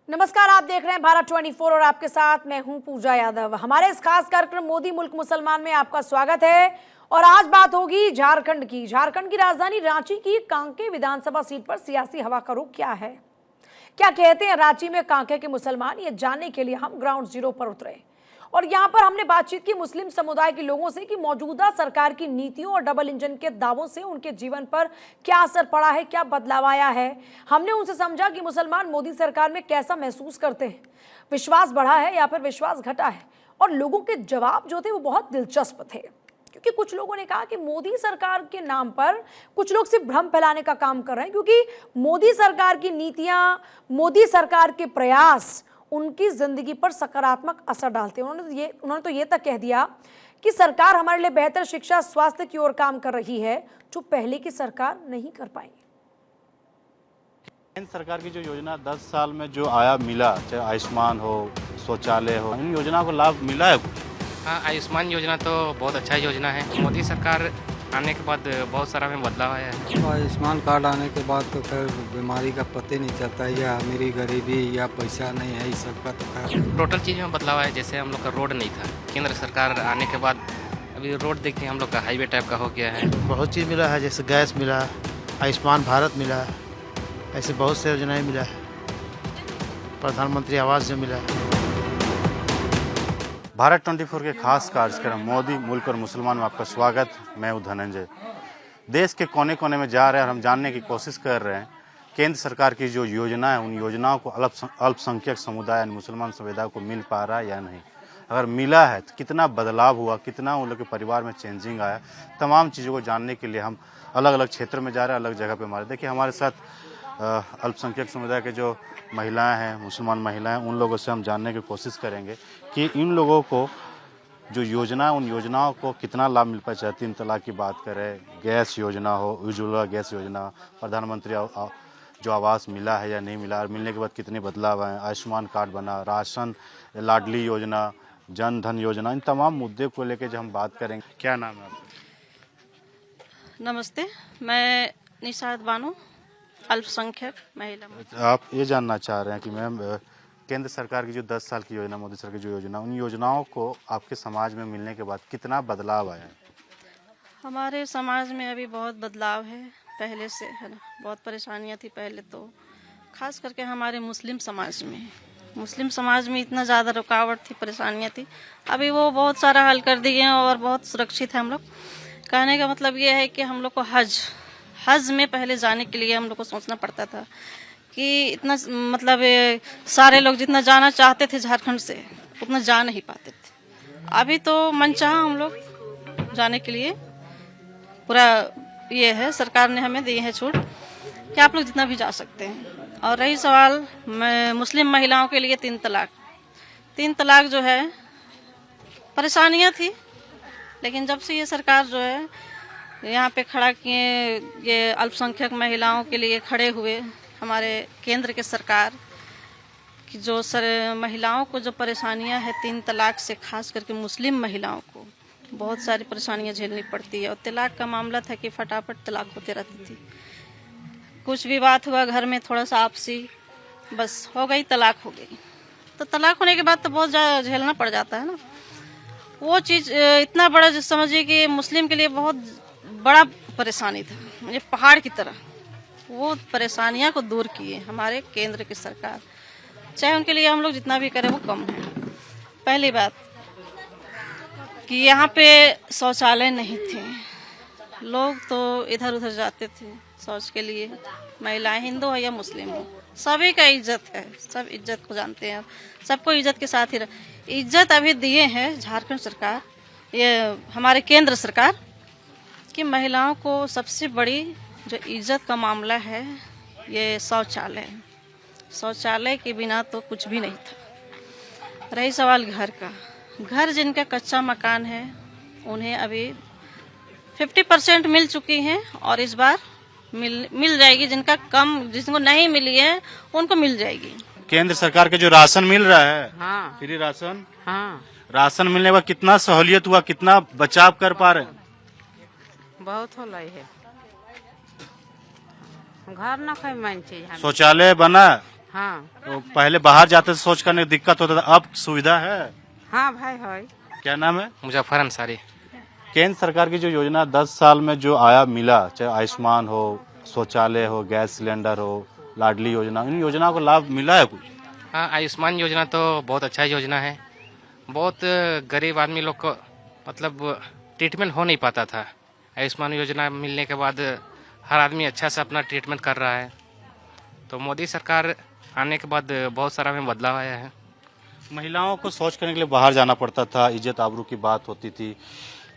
नमस्कार, आप देख रहे हैं भारत 24 और आपके साथ मैं हूं पूजा यादव। हमारे इस खास कार्यक्रम मोदी मुल्क मुसलमान में आपका स्वागत है। और आज बात होगी झारखंड की। झारखंड की राजधानी रांची की कांके विधानसभा सीट पर सियासी हवा का रुख क्या है, क्या कहते हैं रांची में कांके के मुसलमान, ये जानने के लिए हम ग्राउंड जीरो पर उतरे और यहाँ पर हमने बातचीत की मुस्लिम समुदाय के लोगों से कि मौजूदा सरकार की नीतियों और डबल इंजन के दावों से उनके जीवन पर क्या असर पड़ा है, क्या बदलाव आया है। हमने उनसे समझा कि मुसलमान मोदी सरकार में कैसा महसूस करते हैं, विश्वास बढ़ा है या फिर विश्वास घटा है। और लोगों के जवाब जो थे वो बहुत दिलचस्प थे, क्योंकि कुछ लोगों ने कहा कि मोदी सरकार के नाम पर कुछ लोग सिर्फ भ्रम फैलाने का काम कर रहे हैं, क्योंकि मोदी सरकार की नीतियां, मोदी सरकार के प्रयास उनकी जिंदगी पर सकारात्मक असर डालते हैं। उन्होंने तो ये तक कह दिया कि सरकार हमारे लिए बेहतर शिक्षा, स्वास्थ्य की ओर काम कर रही है, जो पहले की सरकार नहीं कर पाई। केंद्र सरकार की जो योजना 10 साल में जो आया मिला, चाहे आयुष्मान हो, शौचालय हो, इन योजना को लाभ मिला है? हाँ, आयुष्मान योजना तो बहुत अच्छा योजना है। मोदी सरकार आने के बाद बहुत सारा में बदलाव आया है। आयुष्मान कार्ड आने के बाद तो खैर बीमारी का पता नहीं चलता, या मेरी गरीबी या पैसा नहीं है, इस सब का तो खैर टोटल चीज़ में बदलाव आया। जैसे हम लोग का रोड नहीं था, केंद्र सरकार आने के बाद अभी रोड देखिए हम लोग का हाईवे टाइप का हो गया है। बहुत चीज़ मिला है, जैसे गैस मिला, आयुष्मान भारत मिला, ऐसे बहुत से योजनाएं मिला है, प्रधानमंत्री आवास जो मिला है। भारत 24 के खास कार्यक्रम मोदी मुल्क और मुसलमान में आपका स्वागत। मैं हूं धनंजय। देश के कोने कोने में जा रहे हैं और हम जानने की कोशिश कर रहे हैं केंद्र सरकार की जो योजना है, उन योजनाओं को अल्पसंख्यक समुदाय मुसलमान समुदाय को मिल पा रहा है या नहीं। अगर मिला है तो कितना बदलाव हुआ, कितना उन लोग के परिवार में चेंजिंग आया। तमाम चीज़ों को जानने के लिए हम अलग अलग क्षेत्र में जा रहे हैं, अलग जगह पर हमारे। देखिए हमारे साथ अल्पसंख्यक समुदाय के जो महिलाएं हैं, मुसलमान महिलाएं, उन लोगों से हम जानने की कोशिश करेंगे कि इन लोगों को जो योजना, उन योजनाओं को कितना लाभ मिल पाए। चाहे 3 तलाक की बात करें, गैस योजना हो, उज्ज्वला गैस योजना, प्रधानमंत्री जो आवास मिला है या नहीं मिला, और मिलने के बाद कितने बदलाव आए, आयुष्मान कार्ड बना, राशन, लाडली योजना, जन धन योजना, इन तमाम मुद्दे को लेकर जो हम बात करेंगे। क्या नाम है आपका? नमस्ते, मैं निशाद बानो, अल्पसंख्यक महिला। आप ये जानना चाह रहे हैं कि मैम केंद्र सरकार की जो 10 साल की योजना, मोदी सरकार की जो योजना, उन योजनाओं को आपके समाज में मिलने के बाद कितना बदलाव आया है? हमारे समाज में अभी बहुत बदलाव है पहले से, है ना। बहुत परेशानियां थी पहले तो, खास करके हमारे मुस्लिम समाज में इतना ज़्यादा रुकावट थी, परेशानियां थी। अभी वो बहुत सारा हल कर दिए हैं और बहुत सुरक्षित है हम लोग। कहने का मतलब ये है कि हम लोग को हज में पहले जाने के लिए हम लोग को सोचना पड़ता था कि इतना, मतलब सारे लोग जितना जाना चाहते थे झारखंड से उतना जा नहीं पाते थे। अभी तो मनचाहा हम लोग जाने के लिए पूरा ये है, सरकार ने हमें दी है छूट कि आप लोग जितना भी जा सकते हैं। और रही सवाल मुस्लिम महिलाओं के लिए 3 तलाक जो है, परेशानियां थी, लेकिन जब से ये सरकार जो है यहाँ पे खड़ा किए, ये अल्पसंख्यक महिलाओं के लिए खड़े हुए हमारे केंद्र के सरकार की, जो महिलाओं को जो परेशानियां हैं 3 तलाक से, खास करके मुस्लिम महिलाओं को बहुत सारी परेशानियां झेलनी पड़ती है। और तलाक का मामला था कि फटाफट तलाक होते रहती थी, कुछ भी बात हुआ घर में थोड़ा सा आपसी, बस हो गई, तलाक हो गई। तो तलाक होने के बाद तो बहुत ज़्यादा झेलना पड़ जाता है ना। वो चीज़ इतना बड़ा, जो समझिए कि मुस्लिम के लिए बहुत बड़ा परेशानी था, मुझे पहाड़ की तरह। वो परेशानियां को दूर किए हमारे केंद्र की सरकार। चाहे उनके लिए हम लोग जितना भी करें वो कम है। पहली बात कि यहाँ पे शौचालय नहीं थे, लोग तो इधर उधर जाते थे शौच के लिए। महिलाएं, हिंदू हो या मुस्लिम हो, सभी का इज्जत है, सब इज्जत को जानते हैं, सबको इज्जत के साथ ही इज्जत अभी दिए हैं झारखंड सरकार, ये हमारे केंद्र सरकार, कि महिलाओं को सबसे बड़ी जो इज्जत का मामला है ये शौचालय के बिना तो कुछ भी नहीं था। रही सवाल घर का, घर जिनका कच्चा मकान है उन्हें अभी 50% मिल चुकी हैं, और इस बार मिल जाएगी। जिनको नहीं मिली है उनको मिल जाएगी। केंद्र सरकार के जो राशन मिल रहा है, हाँ, फ्री राशन, हाँ, राशन मिलने के बाद कितना सहूलियत हुआ, कितना बचाव कर पा रहे हैं? बहुत हो है। घर न खाए मान चीज। शौचालय बना, हाँ तो पहले बाहर जाते थे सोच करने में दिक्कत होता था, अब सुविधा है। हाँ भाई है। क्या नाम है? मुजफ्फर अंसारी। केंद्र सरकार की जो योजना 10 साल में जो आया मिला, चाहे आयुष्मान हो, शौचालय हो, गैस सिलेंडर हो, लाडली योजना, इन योजनाओं को लाभ मिला है कुछ? हाँ, आयुष्मान योजना तो बहुत अच्छा योजना है। बहुत गरीब आदमी लोग को मतलब ट्रीटमेंट हो नहीं पाता था। आयुष्मान योजना मिलने के बाद हर आदमी अच्छा से अपना ट्रीटमेंट कर रहा है। तो मोदी सरकार आने के बाद बहुत सारा में बदलाव आया है। महिलाओं को शौच करने के लिए बाहर जाना पड़ता था, इज्जत आबरू की बात होती थी।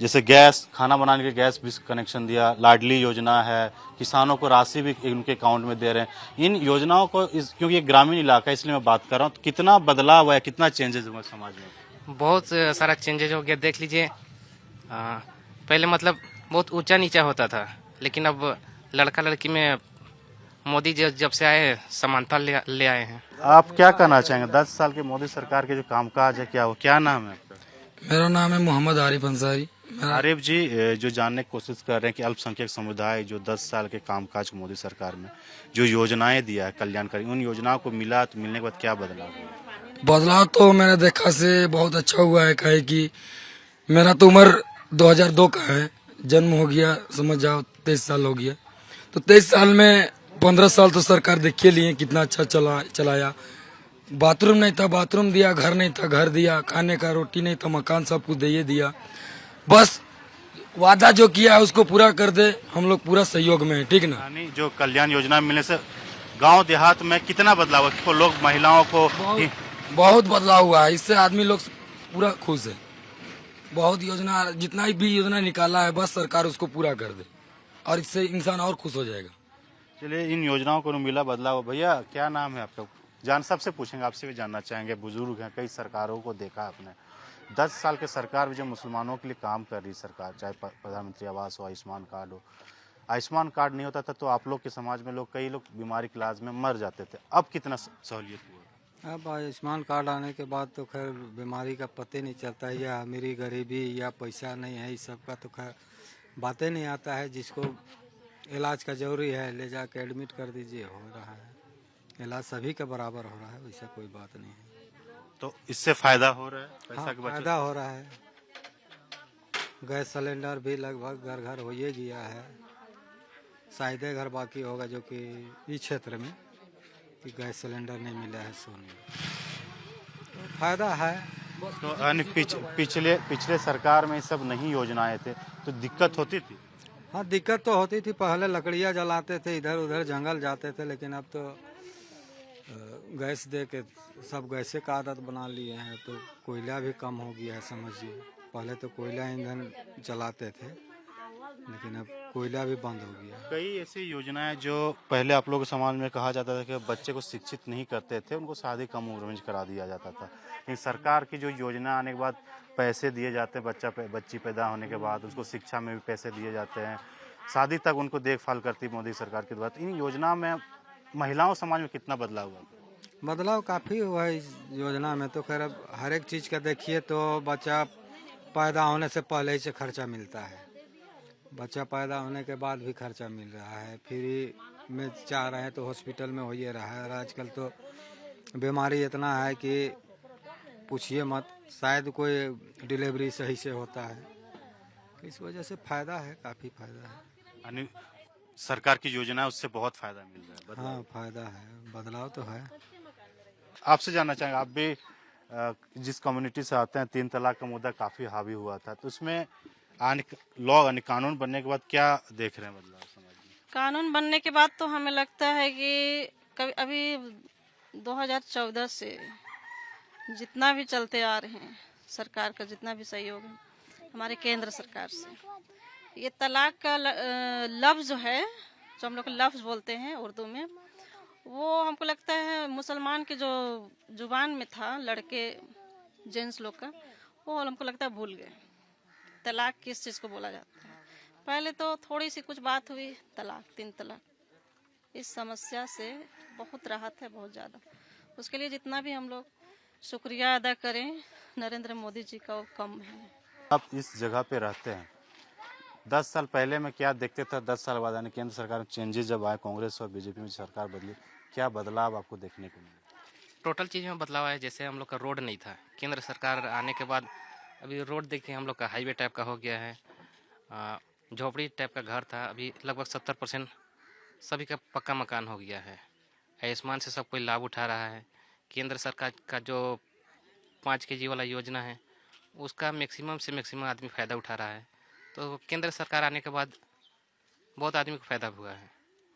जैसे गैस, खाना बनाने के गैस भी कनेक्शन दिया, लाडली योजना है, किसानों को राशि भी उनके अकाउंट में दे रहे हैं। इन योजनाओं को क्योंकि ये ग्रामीण इलाका है इसलिए मैं बात कर रहा हूँ, तो कितना बदलाव हुआ है, कितना चेंजेस हुआ समाज में? बहुत सारा चेंजेज हो गया। देख लीजिए, पहले मतलब बहुत ऊंचा नीचा होता था, लेकिन अब लड़का लड़की में मोदी जब से आए समानता ले आए हैं। आप क्या कहना चाहेंगे 10 साल के मोदी सरकार के जो कामकाज है, क्या हो? क्या नाम है आपका? मेरा नाम है मोहम्मद आरिफ अंसारी। आरिफ जी, जो जानने की कोशिश कर रहे हैं कि अल्पसंख्यक समुदाय जो 10 साल के कामकाज मोदी सरकार में जो योजनाएं दिया है कल्याणकारी, उन योजनाओं को मिला तो मिलने के बाद क्या बदलाव हुआ? बदलाव तो मैंने देखा से बहुत अच्छा हुआ है। कहे कि मेरा तो उम्र 2002 का है, जन्म हो गया समझ जाओ 23 साल हो गया। तो 23 साल में 15 साल तो सरकार देखिए लिए कितना अच्छा चलाया। बाथरूम नहीं था, बाथरूम दिया, घर नहीं था, घर दिया, खाने का रोटी नहीं था, मकान सब कुछ दे दिया। बस वादा जो किया है उसको पूरा कर दे, हम लोग पूरा सहयोग में है, ठीक ना। यानी जो कल्याण योजना मिलने से गांव देहात में कितना बदलाव है? तो लोग महिलाओं को बहुत बदलाव हुआ है, इससे आदमी लोग पूरा खुश है। बहुत योजना, जितना भी योजना निकाला है बस सरकार उसको पूरा कर दे और इससे इंसान और खुश हो जाएगा। चलिए, इन योजनाओं को मिला बदलाव। भैया क्या नाम है आपका? जान सबसे पूछेंगे, आपसे भी जानना चाहेंगे। बुजुर्ग हैं, कई सरकारों को देखा आपने। 10 साल के सरकार भी जो मुसलमानों के लिए काम कर रही सरकार, चाहे प्रधानमंत्री आवास हो, आयुष्मान कार्ड हो। आयुष्मान कार्ड नहीं होता था तो आप लोग के समाज में कई लोग बीमारी के इलाज में मर जाते थे, अब कितना सहूलियत हुआ? अब आयुष्मान कार्ड आने के बाद तो खैर बीमारी का पता नहीं चलता, या अमीरी गरीबी या पैसा नहीं है, इस सब का तो खैर बातें नहीं आता है। जिसको इलाज का जरूरी है ले जाके एडमिट कर दीजिए, हो रहा है इलाज, सभी का बराबर हो रहा है, वैसा कोई बात नहीं है। तो इससे फायदा हो रहा है, पैसा हाँ, की बचत फायदा हो रहा है। गैस सिलेंडर भी लगभग घर घर हो ही गया है, शायद घर बाकी होगा जो कि इस क्षेत्र में कि गैस सिलेंडर नहीं मिला है सोने, तो फायदा है। तो यानी पिछले सरकार में सब नहीं योजनाएं थे तो दिक्कत होती थी? हाँ, दिक्कत तो होती थी। पहले लकड़ियाँ जलाते थे, इधर उधर जंगल जाते थे, लेकिन अब तो गैस दे के सब गैसे का आदत बना लिए हैं, तो कोयला भी कम हो गया है समझिए। पहले तो कोयला ईंधन जलाते थे, लेकिन अब कोयला भी बंद हो गया। कई ऐसी योजनाएं जो पहले आप लोगों के समाज में कहा जाता था कि बच्चे को शिक्षित नहीं करते थे, उनको शादी कम उम्र में करा दिया जाता था। लेकिन सरकार की जो योजना आने के बाद पैसे दिए जाते हैं, बच्ची पैदा होने के बाद उसको शिक्षा में भी पैसे दिए जाते हैं, शादी तक उनको देखभाल करती मोदी सरकार के द्वारा। इन योजना में महिलाओं समाज में कितना बदलाव हुआ? बदलाव काफ़ी हुआ है इस योजना में। तो खैर अब हर एक चीज़ का देखिए तो बच्चा पैदा होने से पहले ही से खर्चा मिलता है, बच्चा पैदा होने के बाद भी खर्चा मिल रहा है, फ्री में चाह रहे हैं तो हॉस्पिटल में हो ही रहा है। और आजकल तो बीमारी इतना है कि पूछिए मत, शायद कोई डिलीवरी सही से होता है, तो इस वजह से फ़ायदा है, काफ़ी फ़ायदा है। यानी सरकार की योजना है उससे बहुत फायदा मिल रहा है। हाँ, फ़ायदा है, बदलाव तो है। आपसे जानना चाहेंगे, आप भी जिस कम्युनिटी से आते हैं, 3 तलाक का मुद्दा काफी हावी हुआ था, तो उसमें लॉ यानी कानून बनने के बाद क्या देख रहे हैं बदलाव समाज में? कानून बनने के बाद तो हमें लगता है कि कभी अभी 2014 से जितना भी चलते आ रहे हैं, सरकार का जितना भी सहयोग है हमारे केंद्र सरकार से, ये तलाक का लफ्ज़ जो है, जो हम लोग लफ्ज़ बोलते हैं उर्दू में, वो हमको लगता है मुसलमान के जो जुबान में था, लड़के जेंट्स लोग का, वो हमको लगता है भूल गए तलाक किस चीज़ को बोला जाता है। पहले तो थोड़ी सी कुछ बात हुई, तलाक, 3 तलाक, इस समस्या से बहुत राहत है, बहुत ज़्यादा। उसके लिए जितना भी हम लोग शुक्रिया अदा करें नरेंद्र मोदी जी का, वो कम है। आप इस जगह पे रहते हैं, 10 साल पहले में क्या देखते थे, 10 साल बाद यानी केंद्र सरकार में चेंजेस जब आए, कांग्रेस और बीजेपी में सरकार बदली, क्या बदलाव आपको देखने को मिला? टोटल चीज़ में बदलाव है। जैसे हम लोग का रोड नहीं था, केंद्र सरकार आने के बाद अभी रोड देखिए हम लोग का हाईवे टाइप का हो गया है। झोपड़ी टाइप का घर था, अभी लगभग 70% सभी का पक्का मकान हो गया है। आयुष्मान से सब कोई लाभ उठा रहा है। केंद्र सरकार का जो 5 kg वाला योजना है उसका मैक्सिमम से मैक्सिमम आदमी फ़ायदा उठा रहा है। तो केंद्र सरकार आने के बाद बहुत आदमी को फ़ायदा हुआ है,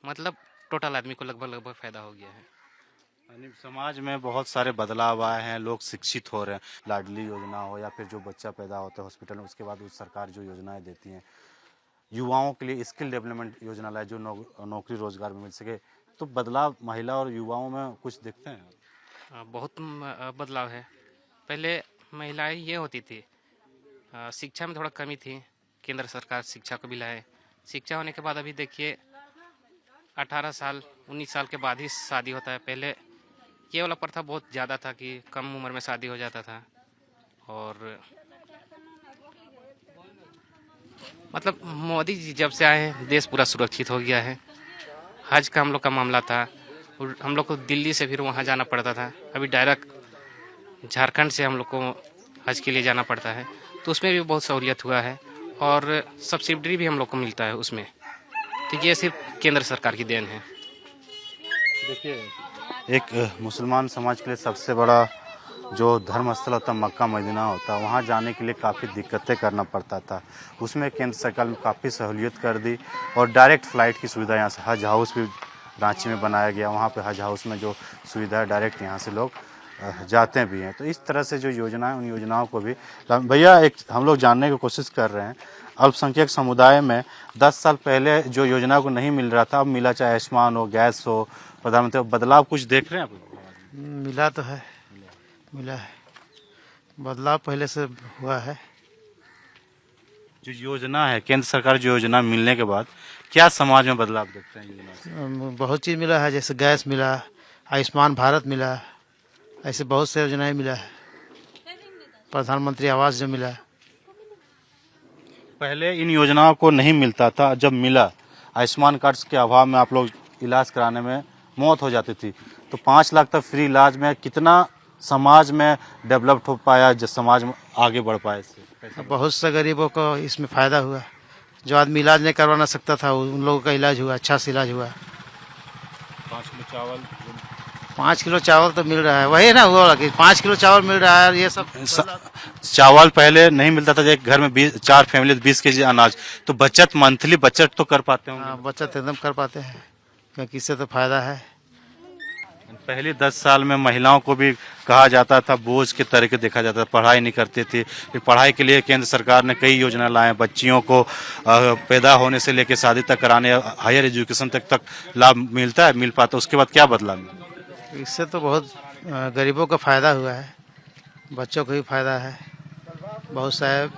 मतलब टोटल आदमी को लगभग फ़ायदा हो गया है। यानी समाज में बहुत सारे बदलाव आए हैं, लोग शिक्षित हो रहे हैं। लाडली योजना हो या फिर जो बच्चा पैदा होता है हॉस्पिटल में, उसके बाद उस सरकार जो योजनाएं देती हैं, युवाओं के लिए स्किल डेवलपमेंट योजना लाए जो नौकरी रोजगार में मिल सके, तो बदलाव महिला और युवाओं में कुछ दिखते हैं? बहुत बदलाव है। पहले महिलाएं ये होती थी, शिक्षा में थोड़ा कमी थी। केंद्र सरकार शिक्षा को भी लाए। शिक्षा होने के बाद अभी देखिए 18 साल 19 साल के बाद ही शादी होता है। पहले ये वाला प्रथा बहुत ज़्यादा था कि कम उम्र में शादी हो जाता था। और मतलब मोदी जी जब से आए हैं देश पूरा सुरक्षित हो गया है। हज का हम लोग का मामला था, और हम लोग को दिल्ली से फिर वहाँ जाना पड़ता था, अभी डायरेक्ट झारखंड से हम लोग को हज के लिए जाना पड़ता है। तो उसमें भी बहुत सहूलियत हुआ है और सब्सिडी भी हम लोग को मिलता है उसमें। तो ये सिर्फ केंद्र सरकार की देन है। देखिए, एक मुसलमान समाज के लिए सबसे बड़ा जो धर्म स्थल होता है मक्का मदीना होता है, वहाँ जाने के लिए काफ़ी दिक्कतें करना पड़ता था। उसमें केंद्र सरकार ने काफ़ी सहूलियत कर दी और डायरेक्ट फ़्लाइट की सुविधा यहाँ से हज हाउस भी रांची में बनाया गया। वहाँ पे हज हाउस में जो सुविधा है डायरेक्ट यहाँ से लोग जाते भी हैं। तो इस तरह से जो योजना है उन योजनाओं को भी भैया एक हम लोग जानने की कोशिश कर रहे हैं। अल्पसंख्यक समुदाय में 10 साल पहले जो योजना को नहीं मिल रहा था, अब मिला, चाहे आयुष्मान हो, गैस हो, प्रधानमंत्री, बदलाव कुछ देख रहे हैं आप? मिला तो है, मिला है, बदलाव पहले से हुआ है। जो योजना है केंद्र सरकार जो योजना मिलने के बाद क्या समाज में बदलाव देखते हैं योजना से? बहुत चीज़ मिला है, जैसे गैस मिला, आयुष्मान भारत मिला, ऐसे बहुत से योजनाएं मिला है। प्रधानमंत्री आवास जो मिला। पहले इन योजनाओं को नहीं मिलता था, जब मिला आयुष्मान कार्ड के अभाव में आप लोग इलाज कराने में मौत हो जाती थी। तो 5 लाख तक फ्री इलाज में कितना समाज में डेवलप्ड हो पाया, जो समाज में आगे बढ़ पाए इससे? बहुत से गरीबों को इसमें फ़ायदा हुआ। जो आदमी इलाज नहीं करवा ना सकता था उन लोगों का इलाज हुआ, अच्छा से इलाज हुआ। 5 किलो चावल तो मिल रहा है, वही ना हुआ कि 5 किलो चावल मिल रहा है। ये सब चावल पहले नहीं मिलता था, एक घर में 4 फैमिली 20 kg अनाज। तो बचत, मंथली बचत तो कर पाते होंगे? हाँ, बचत एकदम कर पाते हैं, क्योंकि इससे तो फायदा है। पहले 10 साल में महिलाओं को भी कहा जाता था, बोझ के तरीके देखा जाता था, पढ़ाई नहीं करती थी। फिर पढ़ाई के लिए केंद्र सरकार ने कई योजना लाए, बच्चियों को पैदा होने से लेकर शादी तक कराने, हायर एजुकेशन तक लाभ मिलता है, मिल पाता। उसके बाद क्या बदला? इससे तो बहुत गरीबों का फायदा हुआ है, बच्चों को भी फायदा है, बहुत सारे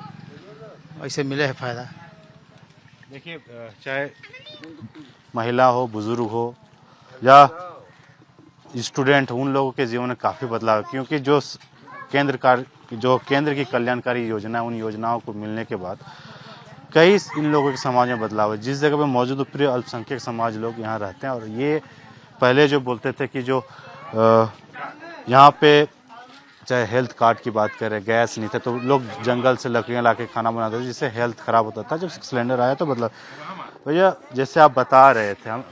ऐसे मिले है फायदा। देखिए, चाहे महिला हो, बुजुर्ग हो या स्टूडेंट, उन लोगों के जीवन में काफ़ी बदलाव है, क्योंकि जो केंद्र की कल्याणकारी योजना, उन योजनाओं को मिलने के बाद कई इन लोगों के समाज में बदलाव है। जिस जगह पे मौजूद प्रिय अल्पसंख्यक समाज लोग यहाँ रहते हैं, और ये पहले जो बोलते थे कि जो यहाँ पे चाहे हेल्थ कार्ड की बात करें, गैस नहीं थे तो लोग जंगल से लकड़ियाँ ला के खाना बनाते थे, जिससे हेल्थ खराब होता था। जब सिलेंडर आया तो बदला। भैया, जैसे आप बता रहे थे, हम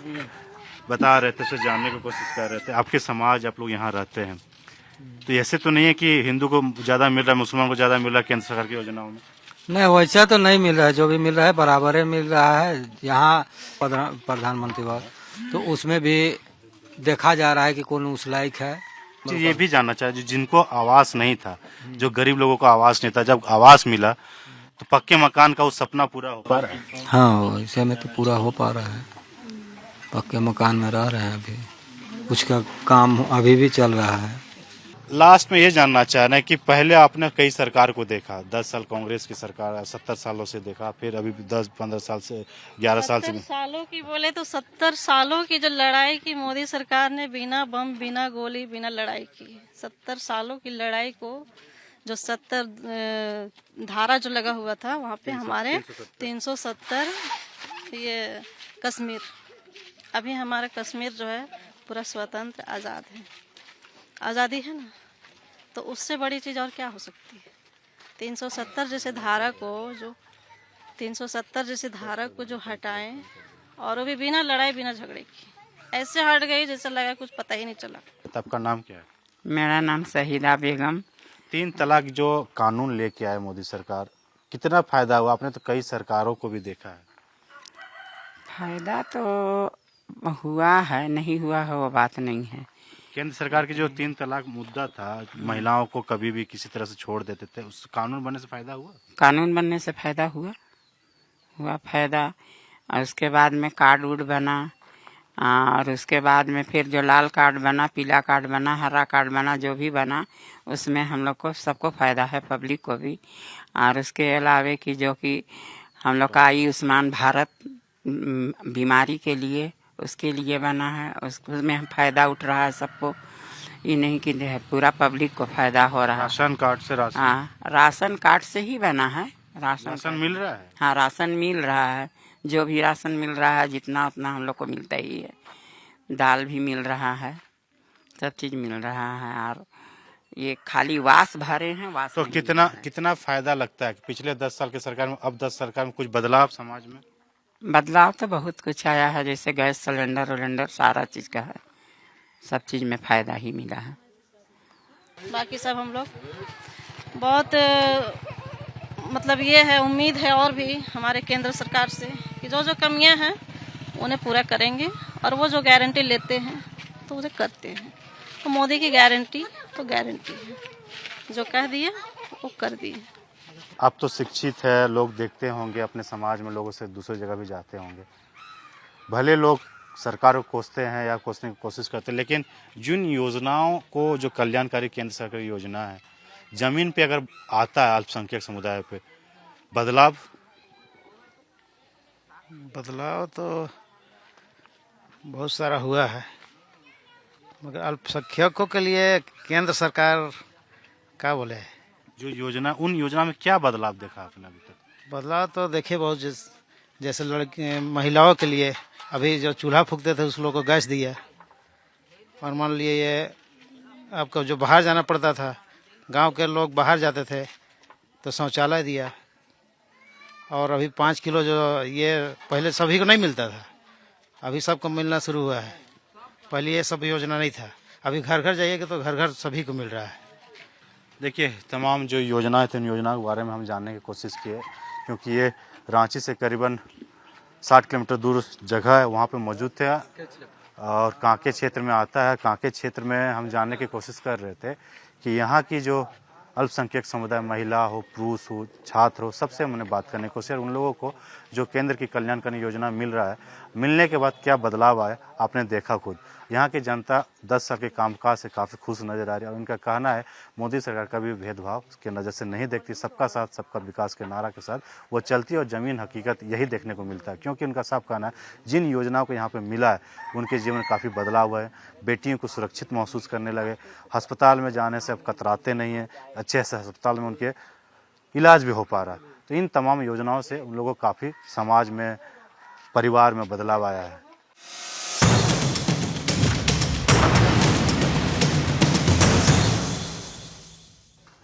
बता रहे थे, तो जानने की कोशिश कर रहे थे, आपके समाज, आप लोग यहाँ रहते हैं, तो ऐसे तो नहीं है कि हिंदू को ज़्यादा मिल रहा है, मुसलमान को ज़्यादा मिल रहा है केंद्र सरकार की योजनाओं में? नहीं, वैसा तो नहीं मिल रहा है, जो भी मिल रहा है बराबर मिल रहा है। यहाँ प्रधानमंत्री वाला तो उसमें भी देखा जा रहा है कि कौन उस लायक है। ये भी जानना चाहिए, जिनको आवास नहीं था, जो गरीब लोगों को आवास नहीं था, जब आवास मिला तो पक्के मकान का वो सपना पूरा हो पा रहा है? हाँ, वैसे में तो पूरा हो पा रहा है, पक्के मकान में रह रहे हैं। अभी कुछ का काम अभी भी चल रहा है। लास्ट में ये जानना चाह रहे हैं कि पहले आपने कई सरकार को देखा, 10 साल कांग्रेस की सरकार, 70 सालों से देखा, फिर अभी 10-15 साल से 11 साल से 70 सालों की बोले तो 70 सालों की जो लड़ाई की मोदी सरकार ने, बिना बम, बिना गोली, बिना लड़ाई की, 70 सालों की लड़ाई को, जो 70 धारा जो लगा हुआ था वहाँ पे हमारे 370 ये कश्मीर, अभी हमारा कश्मीर जो है पूरा स्वतंत्र आज़ाद है। आज़ादी है ना, तो उससे बड़ी चीज़ और क्या हो सकती है। 370 जैसे धारा को जो हटाएं, और वो भी बिना लड़ाई बिना झगड़े की, ऐसे हट गई जैसे लगा कुछ पता ही नहीं चला। आपका नाम क्या है? मेरा नाम शहीदा बेगम। 3 तलाक जो कानून लेके आए मोदी सरकार, कितना फायदा हुआ? आपने तो कई सरकारों को भी देखा है। फायदा तो हुआ है, नहीं हुआ है वो बात नहीं है। केंद्र सरकार की जो 3 तलाक मुद्दा था, महिलाओं को कभी भी किसी तरह से छोड़ देते थे, उस कानून बनने से फायदा हुआ? कानून बनने से फायदा हुआ फायदा। और उसके बाद में कार्ड उड बना, और उसके बाद में फिर जो लाल कार्ड बना, पीला कार्ड बना, हरा कार्ड बना, जो भी बना उसमें हम लोग को सबको फायदा है, पब्लिक को भी। और उसके अलावे कि जो कि हम लोग का आयुष्मान भारत बीमारी के लिए, उसके लिए बना है, उसमें हम फायदा उठ रहा है सबको। ये नहीं कि पूरा पब्लिक को फायदा हो रहा है। राशन कार्ड से राशन, हाँ, राशन कार्ड से ही बना है। राशन मिल रहा है। हाँ, राशन मिल रहा है। जो भी राशन मिल रहा है जितना उतना हम लोग को मिलता ही है। दाल भी मिल रहा है, सब चीज़ मिल रहा है। और ये खाली वास भरे हैं, वास तो नहीं कितना फायदा लगता है कि पिछले 10 साल के सरकार में, अब 10 सरकार में कुछ बदलाव समाज में? बदलाव तो बहुत कुछ आया है, जैसे गैस सिलेंडर सारा चीज़ का है, सब चीज़ में फायदा ही मिला है। बाकी सब हम लोग बहुत मतलब ये है, उम्मीद है और भी हमारे केंद्र सरकार से कि जो जो कमियां हैं उन्हें पूरा करेंगे, और वो जो गारंटी लेते हैं तो उसे करते हैं। तो मोदी की गारंटी तो गारंटी है, जो कह दिए वो कर दिए। आप तो शिक्षित है, लोग देखते होंगे अपने समाज में, लोगों से दूसरी जगह भी जाते होंगे। भले लोग सरकार को कोसते हैं या कोसने की कोशिश करते हैं, लेकिन जिन योजनाओं को, जो कल्याणकारी केंद्र सरकार की योजना है, जमीन पे अगर आता है अल्पसंख्यक समुदाय पे, बदलाव तो बहुत सारा हुआ है, मगर अल्पसंख्यकों के लिए केंद्र सरकार क्या बोले, जो योजना, उन योजना में क्या बदलाव देखा आपने अभी तक? बदलाव तो देखे बहुत, जैसे लड़की महिलाओं के लिए अभी जो चूल्हा फूकते थे उस लोग को गैस दिया। और मान लिए ये आपको जो बाहर जाना पड़ता था, गांव के लोग बाहर जाते थे तो शौचालय दिया। और अभी 5 किलो जो ये पहले सभी को नहीं मिलता था, अभी सबको मिलना शुरू हुआ है। पहले ये सब योजना नहीं था, अभी घर घर जाइएगा तो घर घर सभी को मिल रहा है। देखिए, तमाम जो योजनाएं थी, उन योजनाओं के बारे में हम जानने की कोशिश किए, क्योंकि ये रांची से करीबन 60 किलोमीटर दूर जगह है, वहाँ पे मौजूद थे और कांके क्षेत्र में आता है। कांके क्षेत्र में हम जानने की कोशिश कर रहे थे कि यहाँ की जो अल्पसंख्यक समुदाय, महिला हो, पुरुष हो, छात्र हो, सबसे हमने बात करने की कोशिश, उन लोगों को जो केंद्र की कल्याणकारी योजना मिल रहा है, मिलने के बाद क्या बदलाव आया, आपने देखा खुद। यहाँ की जनता 10 साल के कामकाज से काफ़ी खुश नज़र आ रही है और उनका कहना है मोदी सरकार कभी भी भेदभाव के नज़र से नहीं देखती, सबका साथ सबका विकास के नारा के साथ वो चलती है और ज़मीन हकीकत यही देखने को मिलता है। क्योंकि उनका साफ कहना है जिन योजनाओं को यहाँ पे मिला है उनके जीवन में काफ़ी बदलाव हुआ है। बेटियों को सुरक्षित महसूस करने लगे, अस्पताल में जाने से अब कतराते नहीं हैं, अच्छे से अस्पताल में उनके इलाज भी हो पा रहा है। तो इन तमाम योजनाओं से उन लोगों को काफ़ी समाज में, परिवार में बदलाव आया है।